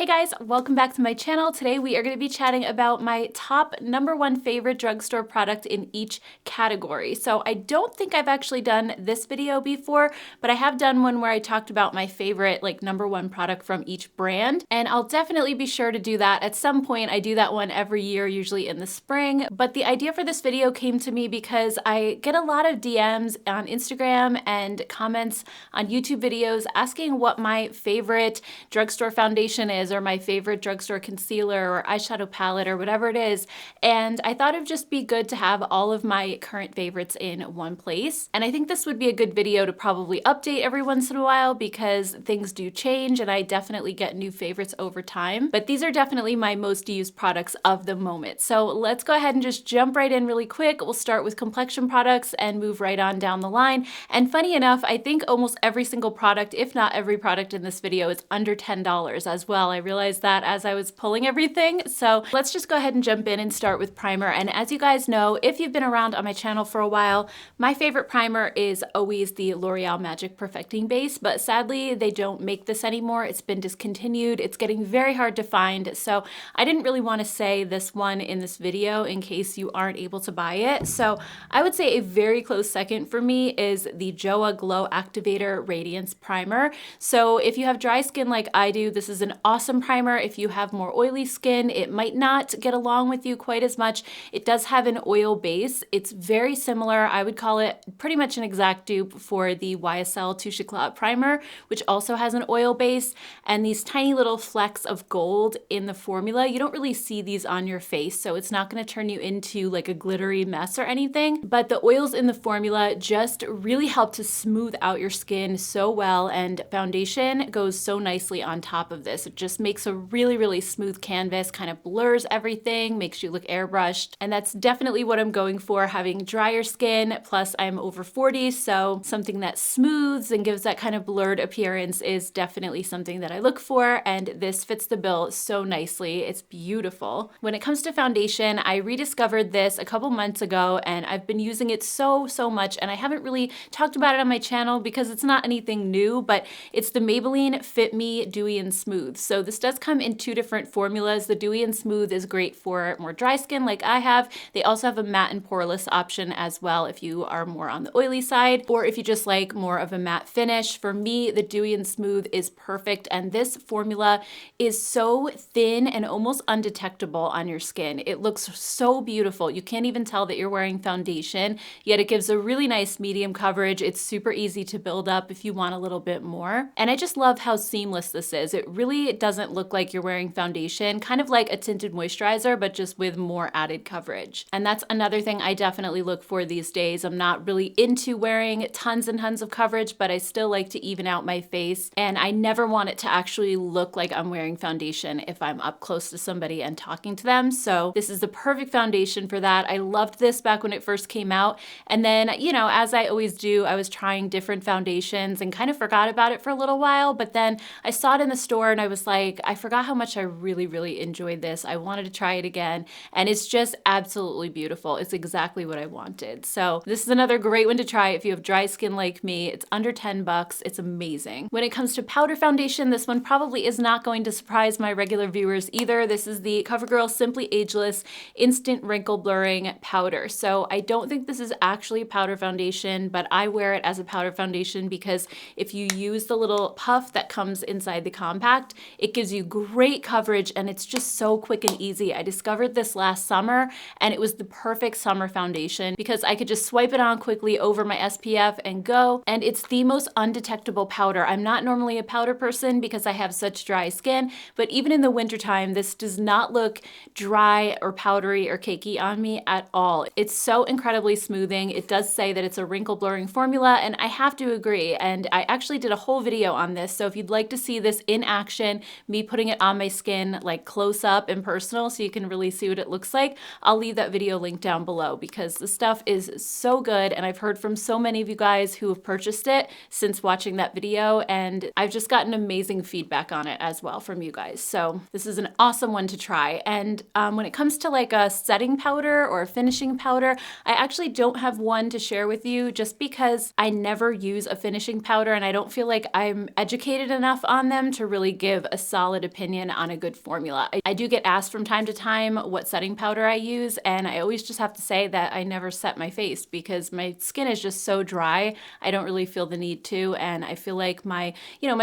Hey guys, welcome back to my channel. Today we are going to be chatting about my top #1 favorite drugstore product in each category. So I don't think I've actually done this video before, but I have done one where I talked about my favorite #1 product from each brand. And I'll definitely be sure to do that at some point. I do that one every year, usually in the spring. But the idea for this video came to me because I get a lot of DMs on Instagram and comments on YouTube videos asking what my favorite drugstore foundation is, or my favorite drugstore concealer or eyeshadow palette or whatever it is. And I thought it would just be good to have all of my current favorites in one place. And I think this would be a good video to probably update every once in a while because things do change and I definitely get new favorites over time. But these are definitely my most used products of the moment. So let's go ahead and just jump right in really quick. We'll start with complexion products and move right on down the line. And funny enough, I think almost every single product, if not every product in this video, is under $10 as well. I realized that as I was pulling everything. So let's just go ahead and jump in and start with primer. And as you guys know, if you've been around on my channel for a while, my favorite primer is always the L'Oreal Magic Perfecting Base, but sadly they don't make this anymore. It's been discontinued. It's getting very hard to find. So I didn't really want to say this one in this video in case you aren't able to buy it. So I would say a very close second for me is the JOA Glow Activator Radiance Primer. So if you have dry skin like I do, this is an awesome primer. If you have more oily skin, it might not get along with you quite as much. It does have an oil base. It's very similar. I would call it pretty much an exact dupe for the YSL Touche Éclat primer, which also has an oil base, and these tiny little flecks of gold in the formula. You don't really see these on your face, so it's not going to turn you into like a glittery mess or anything, but the oils in the formula just really help to smooth out your skin so well, and foundation goes so nicely on top of this. It just makes a really smooth canvas, kind of blurs everything, makes you look airbrushed, and that's definitely what I'm going for, having drier skin, plus I'm over 40, so something that smooths and gives that kind of blurred appearance is definitely something that I look for, and this fits the bill so nicely. It's beautiful. When it comes to foundation, I rediscovered this a couple months ago, and I've been using it so much, and I haven't really talked about it on my channel because it's not anything new, but it's the Maybelline Fit Me Dewy and Smooth. So this does come in two different formulas. The Dewy and Smooth is great for more dry skin like I have. They also have a matte and poreless option as well if you are more on the oily side, or if you just like more of a matte finish. For me, the Dewy and Smooth is perfect, and this formula is so thin and almost undetectable on your skin. It looks so beautiful. You can't even tell that you're wearing foundation, yet it gives a really nice medium coverage. It's super easy to build up if you want a little bit more. And I just love how seamless this is. It really doesn't look like you're wearing foundation, kind of like a tinted moisturizer, but just with more added coverage. And that's another thing I definitely look for these days. I'm not really into wearing tons and tons of coverage, but I still like to even out my face. And I never want it to actually look like I'm wearing foundation if I'm up close to somebody and talking to them. So this is the perfect foundation for that. I loved this back when it first came out. And then, you know, as I always do, I was trying different foundations and kind of forgot about it for a little while, but then I saw it in the store and I was like, I forgot how much I really enjoyed this. I wanted to try it again, and it's just absolutely beautiful. It's exactly what I wanted. So this is another great one to try if you have dry skin like me. It's under 10 bucks. It's amazing. When it comes to powder foundation, this one probably is not going to surprise my regular viewers either. This is the CoverGirl Simply Ageless Instant Wrinkle Blurring Powder. So I don't think this is actually a powder foundation, but I wear it as a powder foundation because if you use the little puff that comes inside the compact, it gives you great coverage, and it's just so quick and easy. I discovered this last summer, and it was the perfect summer foundation because I could just swipe it on quickly over my SPF and go, and it's the most undetectable powder. I'm not normally a powder person because I have such dry skin, but even in the wintertime, this does not look dry or powdery or cakey on me at all. It's so incredibly smoothing. It does say that it's a wrinkle blurring formula, and I have to agree, and I actually did a whole video on this, so if you'd like to see this in action, me putting it on my skin like close up and personal so you can really see what it looks like, I'll leave that video link down below because the stuff is so good, and I've heard from so many of you guys who have purchased it since watching that video, and I've just gotten amazing feedback on it as well from you guys. So this is an awesome one to try. And when it comes to like a setting powder or a finishing powder, I actually don't have one to share with you just because I never use a finishing powder, and I don't feel like I'm educated enough on them to really give a solid opinion on a good formula. I do get asked from time to time what setting powder I use, and I always just have to say that I never set my face because my skin is just so dry. I don't really feel the need to, and I feel like my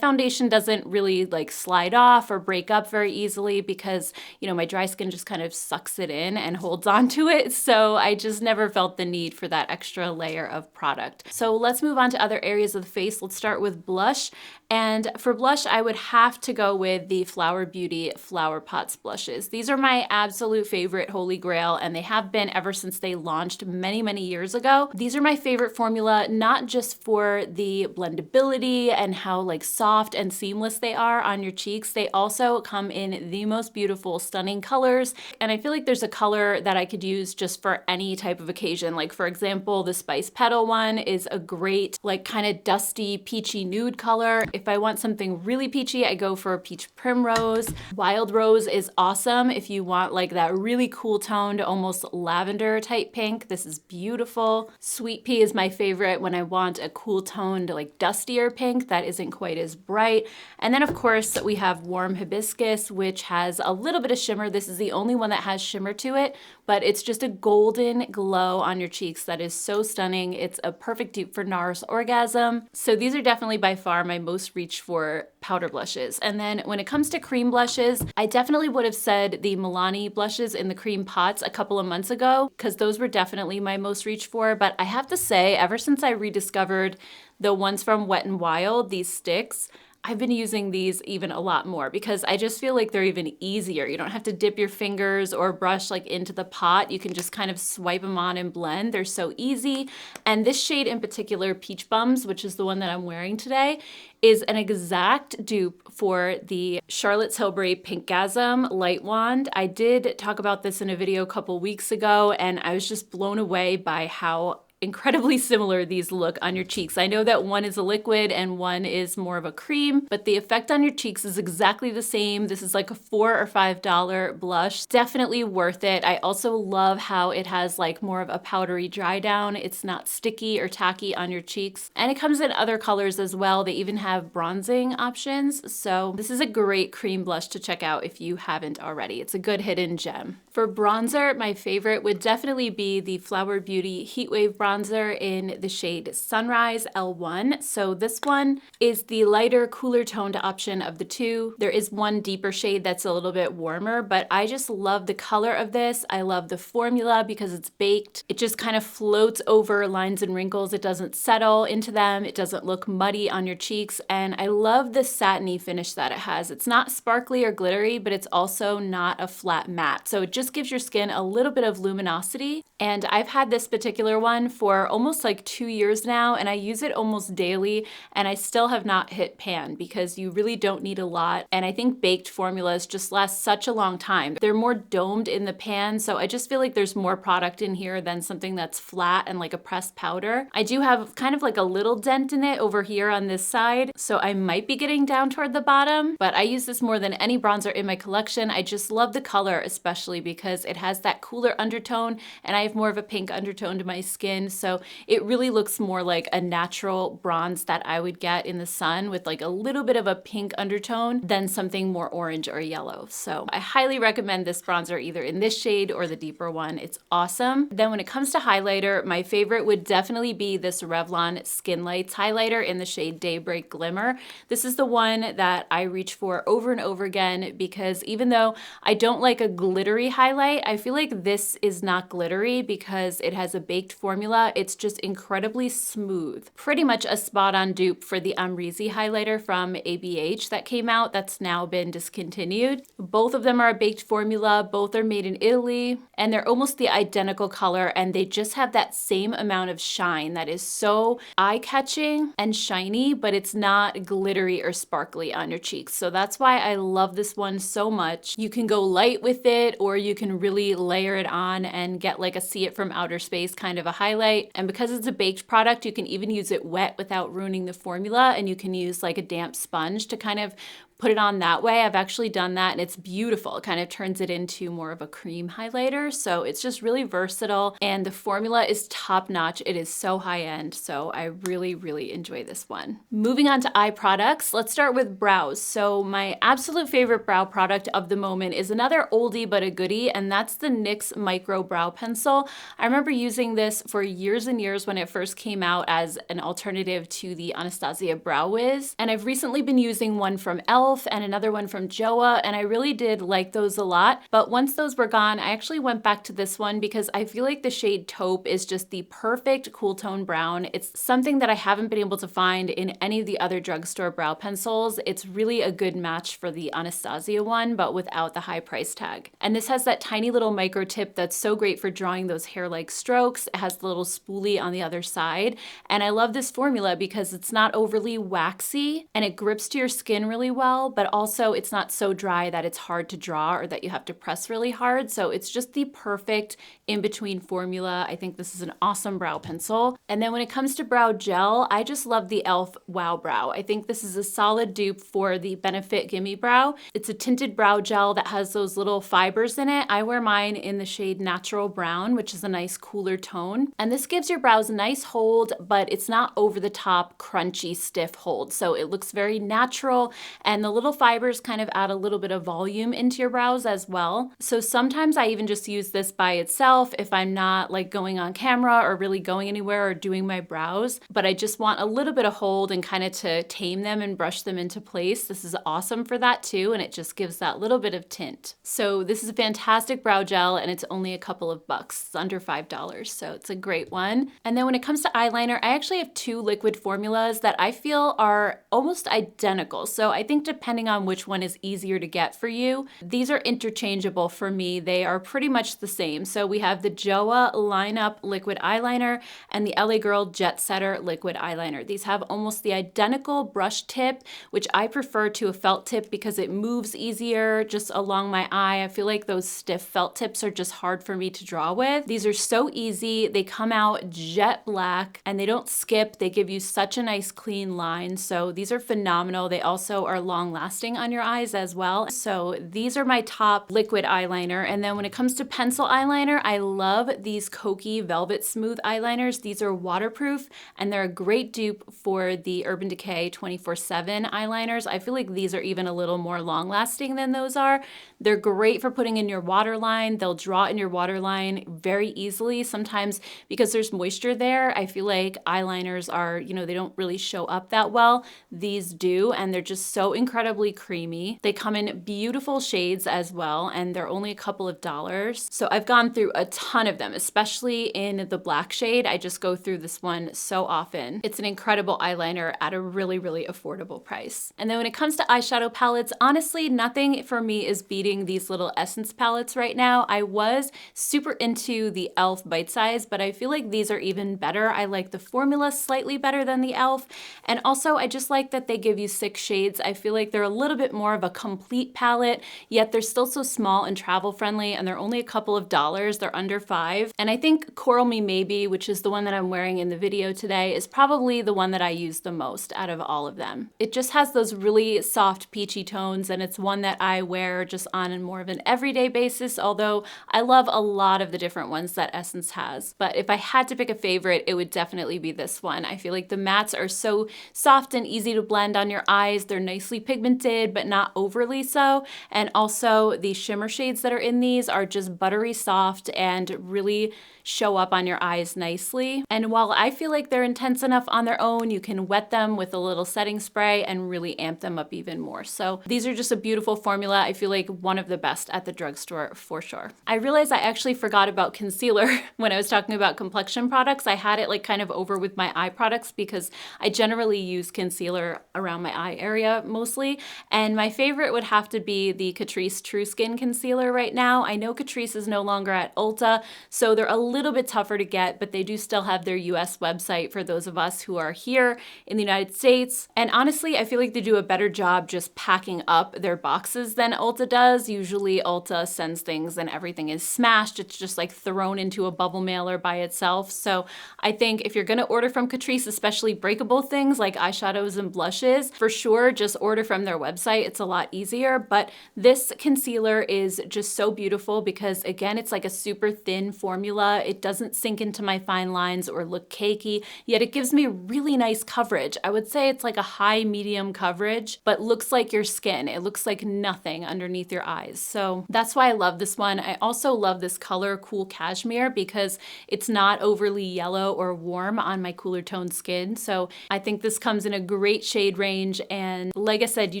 foundation doesn't really like slide off or break up very easily because, my dry skin just kind of sucks it in and holds on to it. So I just never felt the need for that extra layer of product. So let's move on to other areas of the face. Let's start with blush. And for blush, I would have to go with the Flower Beauty Flower Pots blushes. These are my absolute favorite holy grail, and they have been ever since they launched many, many years ago. These are my favorite formula, not just for the blendability and how like soft and seamless they are on your cheeks. They also come in the most beautiful, stunning colors. And I feel like there's a color that I could use just for any type of occasion. Like for example, the Spice Petal one is a great like kind of dusty, peachy nude color. If I want something really peachy, I go for a Peach Primrose. Wild Rose is awesome if you want like that really cool toned, almost lavender type pink. This is beautiful. Sweet Pea is my favorite when I want a cool toned, like dustier pink that isn't quite as bright. And then of course we have Warm Hibiscus, which has a little bit of shimmer. This is the only one that has shimmer to it, but it's just a golden glow on your cheeks that is so stunning. It's a perfect dupe for NARS Orgasm. So these are definitely by far my most reached for powder blushes. And then when it comes to cream blushes, I definitely would have said the Milani blushes in the cream pots a couple of months ago, because those were definitely my most reached for. But I have to say, ever since I rediscovered the ones from Wet n Wild, these sticks, I've been using these even a lot more because I just feel like they're even easier. You don't have to dip your fingers or brush like into the pot. You can just kind of swipe them on and blend. They're so easy. And this shade in particular, Peach Bums, which is the one that I'm wearing today, is an exact dupe for the Charlotte Tilbury Pinkgasm Light Wand. I did talk about this in a video a couple weeks ago, and I was just blown away by how incredibly similar these look on your cheeks. I know that one is a liquid and one is more of a cream, but the effect on your cheeks is exactly the same. This is like a $4 or $5 blush. Definitely worth it. I also love how it has like more of a powdery dry down. It's not sticky or tacky on your cheeks. And it comes in other colors as well. They even have bronzing options. So this is a great cream blush to check out if you haven't already. It's a good hidden gem. For bronzer, my favorite would definitely be the Flower Beauty Heatwave bronzer in the shade Sunrise L1. So this one is the lighter, cooler toned option of the two. There is one deeper shade that's a little bit warmer, but I just love the color of this. I love the formula because it's baked. It just kind of floats over lines and wrinkles. It doesn't settle into them. It doesn't look muddy on your cheeks. And I love the satiny finish that it has. It's not sparkly or glittery, but it's also not a flat matte. So it just gives your skin a little bit of luminosity. And I've had this particular one for almost like 2 years now, and I use it almost daily, and I still have not hit pan because you really don't need a lot. And I think baked formulas just last such a long time. They're more domed in the pan, so I just feel like there's more product in here than something that's flat and like a pressed powder. I do have kind of like a little dent in it over here on this side, so I might be getting down toward the bottom, but I use this more than any bronzer in my collection. I just love the color, especially because it has that cooler undertone, and I have more of a pink undertone to my skin, so it really looks more like a natural bronze that I would get in the sun with like a little bit of a pink undertone than something more orange or yellow. So I highly recommend this bronzer either in this shade or the deeper one. It's awesome. Then when it comes to highlighter, my favorite would definitely be this Revlon Skin Lights highlighter in the shade Daybreak Glimmer. This is the one that I reach for over and over again because even though I don't like a glittery highlight, I feel like this is not glittery because it has a baked formula. It's just incredibly smooth. Pretty much a spot-on dupe for the Amrezy highlighter from ABH that came out that's now been discontinued. Both of them are a baked formula, both are made in Italy, and they're almost the identical color, and they just have that same amount of shine that is so eye-catching and shiny, but it's not glittery or sparkly on your cheeks. So that's why I love this one so much. You can go light with it, or you can really layer it on and get like a see it from outer space kind of a highlight. And because it's a baked product, you can even use it wet without ruining the formula, and you can use like a damp sponge to kind of put it on that way. I've actually done that and it's beautiful. It kind of turns it into more of a cream highlighter. So it's just really versatile and the formula is top notch. It is so high end. So I really, really enjoy this one. Moving on to eye products, let's start with brows. So my absolute favorite brow product of the moment is another oldie but a goodie, and that's the NYX Micro Brow Pencil. I remember using this for years and years when it first came out as an alternative to the Anastasia Brow Wiz. And I've recently been using one from e.l.f. and another one from JOA, and I really did like those a lot. But once those were gone, I actually went back to this one because I feel like the shade Taupe is just the perfect cool tone brown. It's something that I haven't been able to find in any of the other drugstore brow pencils. It's really a good match for the Anastasia one, but without the high price tag. And this has that tiny little micro tip that's so great for drawing those hair-like strokes. It has the little spoolie on the other side. And I love this formula because it's not overly waxy and it grips to your skin really well, but also it's not so dry that it's hard to draw or that you have to press really hard. So it's just the perfect in-between formula. I think this is an awesome brow pencil. And then when it comes to brow gel, I just love the e.l.f. Wow Brow. I think this is a solid dupe for the Benefit Gimme Brow. It's a tinted brow gel that has those little fibers in it. I wear mine in the shade Natural Brown, which is a nice cooler tone. And this gives your brows a nice hold, but it's not over the top, crunchy, stiff hold. So it looks very natural, and the little fibers kind of add a little bit of volume into your brows as well. So sometimes I even just use this by itself if I'm not like going on camera or really going anywhere or doing my brows, but I just want a little bit of hold and kind of to tame them and brush them into place. This is awesome for that too, and it just gives that little bit of tint. So this is a fantastic brow gel and it's only a couple of bucks. It's under $5, so it's a great one. And then when it comes to eyeliner, I actually have two liquid formulas that I feel are almost identical. So I think depending on which one is easier to get for you, these are interchangeable for me. They are pretty much the same. So we have the JOA Line Up Liquid Eyeliner and the LA Girl Jet Setter Liquid Eyeliner. These have almost the identical brush tip, which I prefer to a felt tip because it moves easier just along my eye. I feel like those stiff felt tips are just hard for me to draw with. These are so easy. They come out jet black and they don't skip. They give you such a nice clean line. So these are phenomenal. They also are long lasting on your eyes as well. So these are my top liquid eyeliner. And then when it comes to pencil eyeliner, I love these Kokie Velvet Smooth eyeliners. These are waterproof and they're a great dupe for the Urban Decay 24/7 eyeliners. I feel like these are even a little more long lasting than those are. They're great for putting in your waterline. They'll draw in your waterline very easily. Sometimes because there's moisture there, I feel like eyeliners are, they don't really show up that well. These do, and they're just so incredibly creamy. They come in beautiful shades as well, and they're only a couple of dollars. So I've gone through a ton of them, especially in the black shade. I just go through this one so often. It's an incredible eyeliner at a really, really affordable price. And then when it comes to eyeshadow palettes, honestly, nothing for me is beating these little Essence palettes right now. I was super into the e.l.f. Bite Size, but I feel like these are even better. I like the formula slightly better than the e.l.f. And also I just like that they give you 6 shades. I feel like they're a little bit more of a complete palette, yet they're still so small and travel friendly, and they're only a couple of dollars. They're under $5. And I think Coral Me Maybe, which is the one that I'm wearing in the video today, is probably the one that I use the most out of all of them. It just has those really soft peachy tones, and it's one that I wear just on more of an everyday basis, although I love a lot of the different ones that Essence has. But if I had to pick a favorite, it would definitely be this one. I feel like the mattes are so soft and easy to blend on your eyes. They're nicely pigmented, but not overly so. And also the shimmer shades that are in these are just buttery soft and really show up on your eyes nicely. And while I feel like they're intense enough on their own, you can wet them with a little setting spray and really amp them up even more. So these are just a beautiful formula. I feel like one of the best at the drugstore for sure. I realized I actually forgot about concealer when I was talking about complexion products. I had it like kind of over with my eye products because I generally use concealer around my eye area mostly. And my favorite would have to be the Catrice True Skin Concealer right now. I know Catrice is no longer at Ulta, so they're a little bit tougher to get, but they do still have their US website for those of us who are here in the United States. And honestly, I feel like they do a better job just packing up their boxes than Ulta does. Usually Ulta sends things and everything is smashed. It's just like thrown into a bubble mailer by itself. So I think if you're gonna order from Catrice, especially breakable things like eyeshadows and blushes, for sure, just order from their website, it's a lot easier, but this concealer is just so beautiful because again, it's like a super thin formula. It doesn't sink into my fine lines or look cakey, yet it gives me really nice coverage. I would say it's like a high medium coverage, but looks like your skin. It looks like nothing underneath your eyes. So that's why I love this one. I also love this color Cool Cashmere because it's not overly yellow or warm on my cooler toned skin. So I think this comes in a great shade range. And like I said, you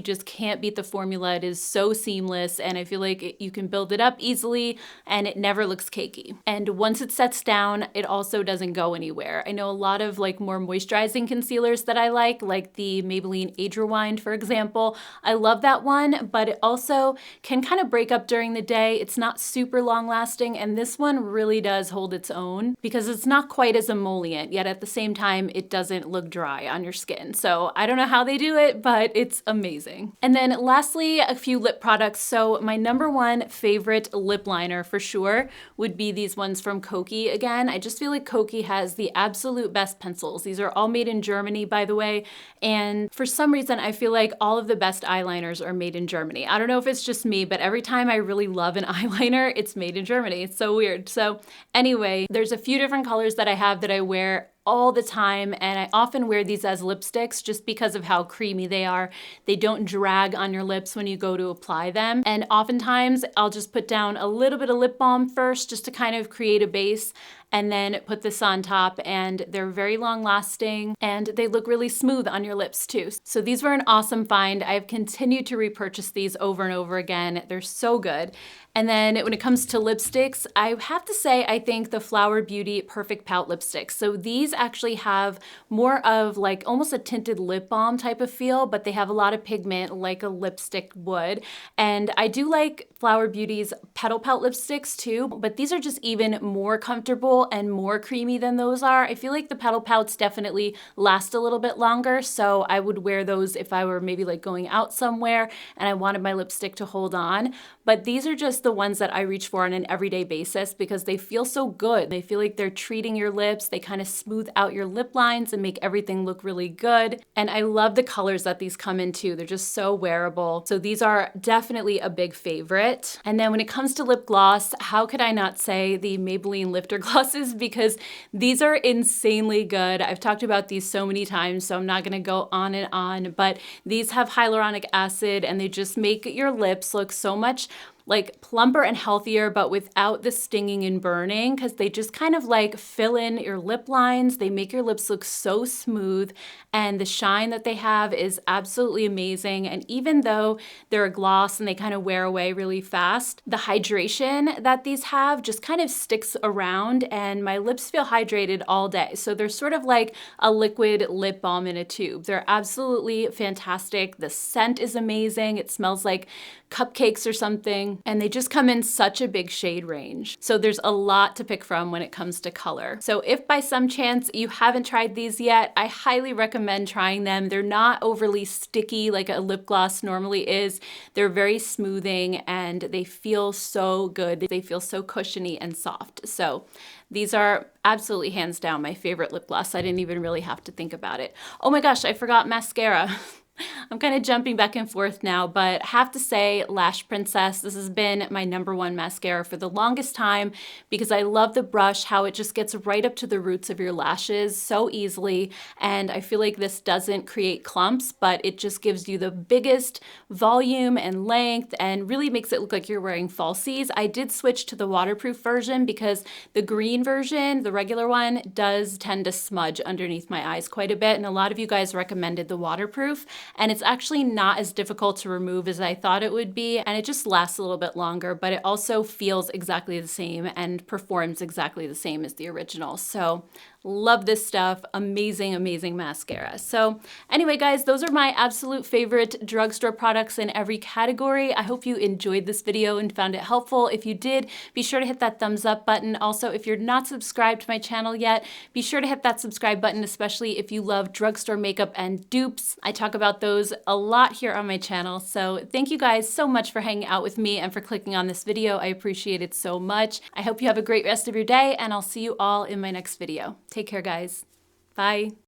just can't beat the formula. It is so seamless. And I feel like you can build it up easily and it never looks cakey. And once it sets down, it also doesn't go anywhere. I know a lot of like more moisturizing concealers that I like the Maybelline Age Rewind, for example. I love that one, but it also can kind of break up during the day. It's not super long lasting. And this one really does hold its own because it's not quite as emollient, yet at the same time, it doesn't look dry on your skin. So I don't know how they do it, but it's amazing. And then lastly, a few lip products. So my number one favorite lip liner for sure would be these ones from Koki again. I just feel like Koki has the absolute best pencils. These are all made in Germany, by the way. And for some reason, I feel like all of the best eyeliners are made in Germany. I don't know if it's just me, but every time I really love an eyeliner, it's made in Germany. It's so weird. So anyway, there's a few different colors that I have that I wear all the time, and I often wear these as lipsticks just because of how creamy they are. They don't drag on your lips when you go to apply them, and oftentimes I'll just put down a little bit of lip balm first just to kind of create a base, and then put this on top, and they're very long lasting and they look really smooth on your lips too. So these were an awesome find. I've continued to repurchase these over and over again. They're so good. And then when it comes to lipsticks, I have to say I think the Flower Beauty Perfect Pout lipsticks. So these actually have more of like almost a tinted lip balm type of feel, but they have a lot of pigment like a lipstick would. And I do like Flower Beauty's Petal Pout lipsticks too, but these are just even more comfortable and more creamy than those are. I feel like the Petal Pouts definitely last a little bit longer, so I would wear those if I were maybe like going out somewhere and I wanted my lipstick to hold on. But these are just the ones that I reach for on an everyday basis because they feel so good. They feel like they're treating your lips. They kind of smooth out your lip lines and make everything look really good. And I love the colors that these come in too. They're just so wearable. So these are definitely a big favorite. And then when it comes to lip gloss, how could I not say the Maybelline Lifter glosses, because these are insanely good. I've talked about these so many times, so I'm not gonna go on and on, but these have hyaluronic acid and they just make your lips look so much like plumper and healthier, but without the stinging and burning, because they just kind of like fill in your lip lines. They make your lips look so smooth, and the shine that they have is absolutely amazing. And even though they're a gloss and they kind of wear away really fast, the hydration that these have just kind of sticks around, and my lips feel hydrated all day. So they're sort of like a liquid lip balm in a tube. They're absolutely fantastic. The scent is amazing. It smells like cupcakes or something, and they just come in such a big shade range. So there's a lot to pick from when it comes to color. So if by some chance you haven't tried these yet, I highly recommend trying them. They're not overly sticky like a lip gloss normally is. They're very smoothing and they feel so good. They feel so cushiony and soft. So these are absolutely hands down my favorite lip gloss. I didn't even really have to think about it. Oh my gosh, I forgot mascara. I'm kind of jumping back and forth now, but I have to say Lash Princess, this has been my #1 mascara for the longest time because I love the brush, how it just gets right up to the roots of your lashes so easily. And I feel like this doesn't create clumps, but it just gives you the biggest volume and length and really makes it look like you're wearing falsies. I did switch to the waterproof version because the green version, the regular one, does tend to smudge underneath my eyes quite a bit. And a lot of you guys recommended the waterproof. And it's actually not as difficult to remove as I thought it would be, and it just lasts a little bit longer, but it also feels exactly the same and performs exactly the same as the original. So love this stuff. Amazing, amazing mascara. So anyway, guys, those are my absolute favorite drugstore products in every category. I hope you enjoyed this video and found it helpful. If you did, be sure to hit that thumbs up button. Also, if you're not subscribed to my channel yet, be sure to hit that subscribe button, especially if you love drugstore makeup and dupes. I talk about those a lot here on my channel. So thank you guys so much for hanging out with me and for clicking on this video. I appreciate it so much. I hope you have a great rest of your day, and I'll see you all in my next video. Take care, guys. Bye.